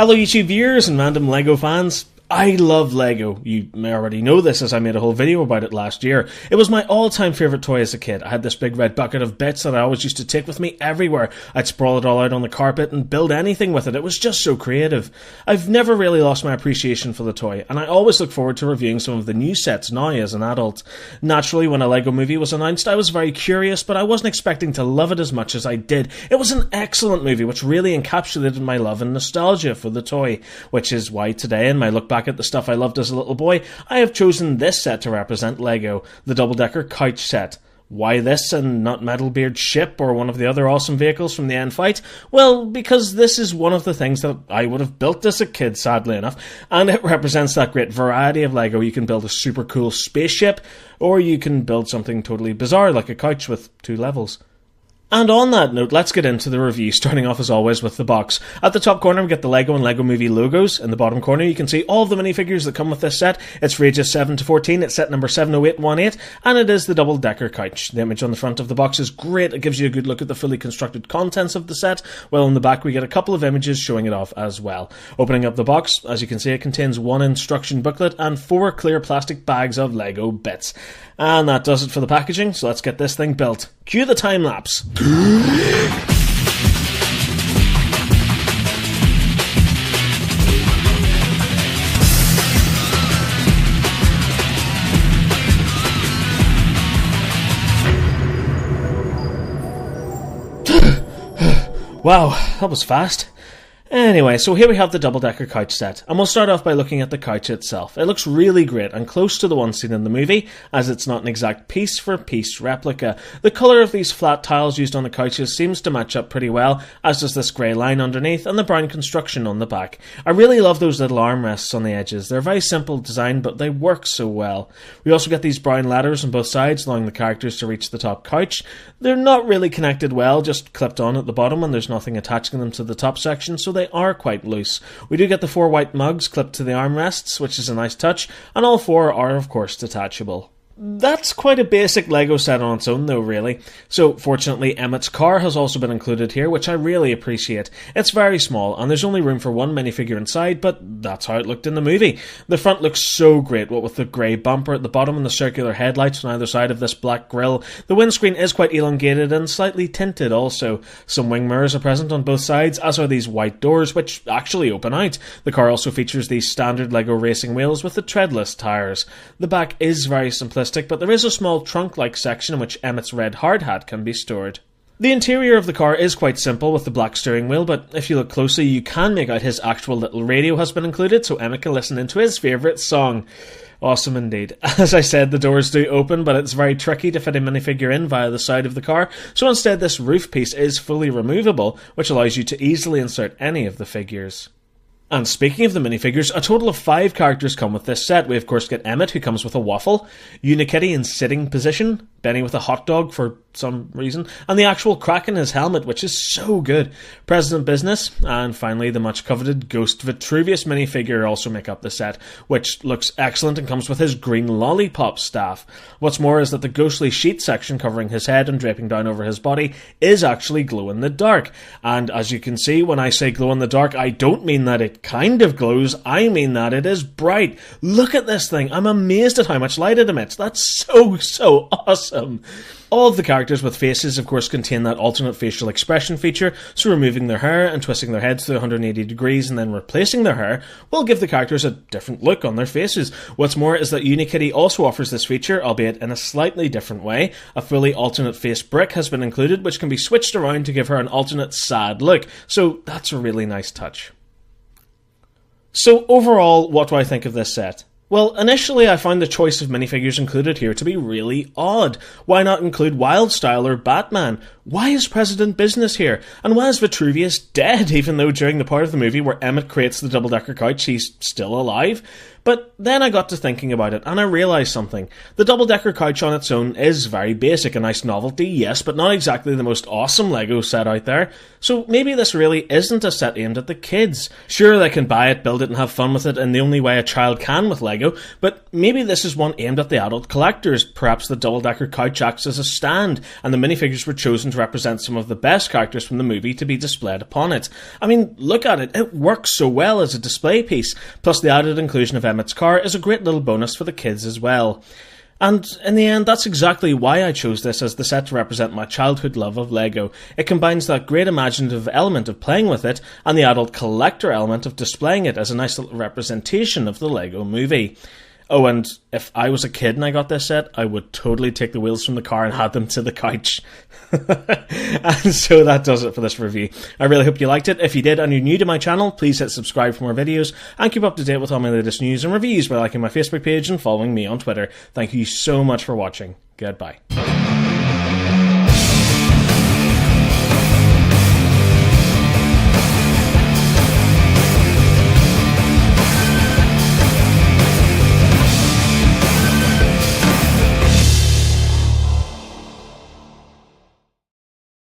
Hello YouTube viewers and random LEGO fans. I love LEGO. You may already know this as I made a whole video about it last year. It was my all-time favourite toy as a kid. I had this big red bucket of bits that I always used to take with me everywhere. I'd sprawl it all out on the carpet and build anything with it. It was just so creative. I've never really lost my appreciation for the toy, and I always look forward to reviewing some of the new sets now as an adult. Naturally, when a LEGO movie was announced, I was very curious, but I wasn't expecting to love it as much as I did. It was an excellent movie, which really encapsulated my love and nostalgia for the toy, which is why today, in my look back at the stuff I loved as a little boy, I have chosen this set to represent LEGO, the double-decker couch set. Why this and not Metalbeard's ship or one of the other awesome vehicles from the end fight? Well, because this is one of the things that I would have built as a kid, sadly enough, and it represents that great variety of LEGO. You can build a super cool spaceship, or you can build something totally bizarre like a couch with 2 levels. And on that note, let's get into the review, starting off as always with the box. At the top corner we get the LEGO and LEGO Movie logos. In the bottom corner you can see all of the minifigures that come with this set. It's for ages 7 to 14, it's set number 70818, and it is the double-decker couch. The image on the front of the box is great, it gives you a good look at the fully constructed contents of the set, while on the back we get a couple of images showing it off as well. Opening up the box, as you can see, it contains 1 instruction booklet and 4 clear plastic bags of LEGO bits. And that does it for the packaging, so let's get this thing built. Cue the time-lapse. Wow, that was fast. Anyway, so here we have the double-decker couch set, and we'll start off by looking at the couch itself. It looks really great and close to the one seen in the movie, as it's not an exact piece-for-piece replica. The colour of these flat tiles used on the couches seems to match up pretty well, as does this grey line underneath and the brown construction on the back. I really love those little armrests on the edges. They're a very simple design, but they work so well. We also get these brown ladders on both sides, allowing the characters to reach the top couch. They're not really connected well, just clipped on at the bottom, and there's nothing attaching them to the top section, so they are quite loose. We do get the 4 white mugs clipped to the armrests, which is a nice touch, and all 4 are of course detachable. That's quite a basic LEGO set on its own though, really. So fortunately Emmett's car has also been included here, which I really appreciate. It's very small and there's only room for 1 minifigure inside, but that's how it looked in the movie. The front looks so great, what with the grey bumper at the bottom and the circular headlights on either side of this black grille. The windscreen is quite elongated and slightly tinted also. Some wing mirrors are present on both sides, as are these white doors, which actually open out. The car also features these standard LEGO racing wheels with the treadless tyres. The back is very simplistic, but there is a small trunk-like section in which Emmett's red hard hat can be stored. The interior of the car is quite simple with the black steering wheel, but if you look closely you can make out his actual little radio has been included, so Emmett can listen into his favourite song. Awesome indeed. As I said, the doors do open, but it's very tricky to fit a minifigure in via the side of the car, so instead this roof piece is fully removable, which allows you to easily insert any of the figures. And speaking of the minifigures, a total of 5 characters come with this set. We of course get Emmett, who comes with a waffle, Unikitty in sitting position, Benny with a hot dog for some reason, and the actual crack in his helmet, which is so good, President Business, and finally the much coveted Ghost Vitruvius minifigure also make up the set, which looks excellent and comes with his green lollipop staff. What's more is that the ghostly sheet section covering his head and draping down over his body is actually glow in the dark, and as you can see, when I say glow in the dark, I don't mean that it kind of glows, I mean that it is bright. Look at this thing, I'm amazed at how much light it emits. That's so awesome. All of the characters with faces of course contain that alternate facial expression feature, so removing their hair and twisting their heads to 180 degrees and then replacing their hair will give the characters a different look on their faces. What's more is that Unikitty also offers this feature, albeit in a slightly different way. A fully alternate face brick has been included, which can be switched around to give her an alternate sad look, so that's a really nice touch. So overall, what do I think of this set? Well, initially I found the choice of minifigures included here to be really odd. Why not include Wildstyle or Batman? Why is President Business here? And why is Vitruvius dead, even though during the part of the movie where Emmett creates the double-decker couch he's still alive? But then I got to thinking about it, and I realised something. The double-decker couch on its own is very basic, a nice novelty, yes, but not exactly the most awesome Lego set out there. So maybe this really isn't a set aimed at the kids. Sure, they can buy it, build it, and have fun with it in the only way a child can with Lego, but maybe this is one aimed at the adult collectors. Perhaps the double-decker couch acts as a stand, and the minifigures were chosen to represent some of the best characters from the movie to be displayed upon it. I mean, look at it, it works so well as a display piece, plus the added inclusion of Emmett's car is a great little bonus for the kids as well. And in the end, that's exactly why I chose this as the set to represent my childhood love of Lego. It combines that great imaginative element of playing with it and the adult collector element of displaying it as a nice little representation of the Lego movie. Oh, and if I was a kid and I got this set, I would totally take the wheels from the car and add them to the couch. And so that does it for this review. I really hope you liked it. If you did and you're new to my channel, please hit subscribe for more videos and keep up to date with all my latest news and reviews by liking my Facebook page and following me on Twitter. Thank you so much for watching. Goodbye.